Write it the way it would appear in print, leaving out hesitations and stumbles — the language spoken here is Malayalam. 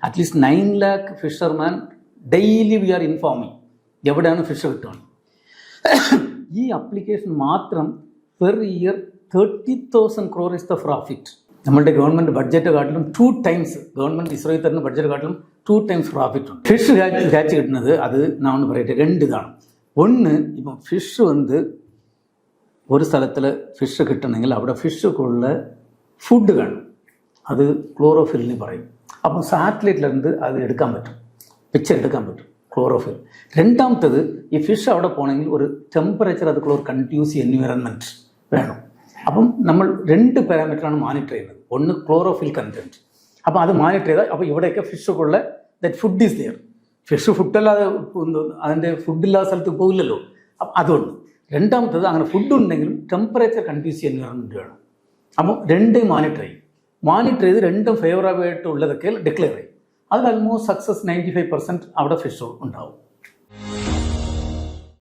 At least 9 lakh fisherman daily we are informing എവിടെയാണ് ഫിഷ് കിട്ടുന്നത്. ഈ അപ്ലിക്കേഷൻ മാത്രം per year 30,000 crore is the profit. നമ്മളുടെ ഗവൺമെൻറ് ബഡ്ജറ്റ് കാട്ടിലും 2 times ഗവൺമെൻറ് ഇസ്രോയിൽ തരുന്ന ബഡ്ജറ്റ് കാട്ടിലും 2 times പ്രോഫിറ്റ് ഉണ്ട്. ഫിഷ് ക്യാച്ച് കിട്ടുന്നത് അത് നാം പറയട്ടെ 2 ഇതാണ്. ഒന്ന്, ഇപ്പം ഫിഷ് ഒരു സ്ഥലത്തിൽ ഫിഷ് കിട്ടണമെങ്കിൽ അവിടെ ഫിഷുക്കുള്ള ഫുഡ് വേണം, അത് ക്ലോറോഫിലിന് പറയും. അപ്പം സാറ്റലൈറ്റിലിருந்து അത് എടുക്കാൻ പറ്റും, പിക്ചർ എടുക്കാൻ പറ്റും, ക്ലോറോഫിൽ. രണ്ടാമത്തത്, ഈ ഫിഷ് അവിടെ പോകണമെങ്കിൽ ഒരു ടെമ്പറേച്ചർ, അത് കണ്ടിന്യൂസ് എൻവയറൺമെൻറ്റ് വേണം. അപ്പം നമ്മൾ 2 പാരാമീറ്ററാണ് മോണിറ്റർ ചെയ്യുന്നത്. ഒന്ന് ക്ലോറോഫിൽ കണ്ടൻറ്റ്, അപ്പോൾ അത് മോണിറ്റർ ചെയ്താൽ അപ്പോൾ ഇവിടെയൊക്കെ ഫിഷുക്കുള്ള that food is there. Fish ഫുഡല്ലാതെ അതിൻ്റെ ഫുഡില്ലാത്ത സ്ഥലത്ത് പോകില്ലല്ലോ, അപ്പം അതുകൊണ്ട്. രണ്ടാമത്തത്, അങ്ങനെ ഫുഡ് ഉണ്ടെങ്കിലും ടെമ്പറേച്ചർ കണ്ടിന്യൂസ് എൻവയറൺമെൻറ്റ് വേണം. അപ്പോൾ 2 മോണിറ്റർ ചെയ്യും. മോണിറ്റർ ചെയ്ത് 2 ഫേവറബിളായിട്ടുള്ളതൊക്കെ ഡിക്ലെയർ ചെയ്യും. അതിൽ ആൽമോസ്റ്റ് സക്സസ് 95% അവിടെ ഫിഷ് ഉണ്ടാവും.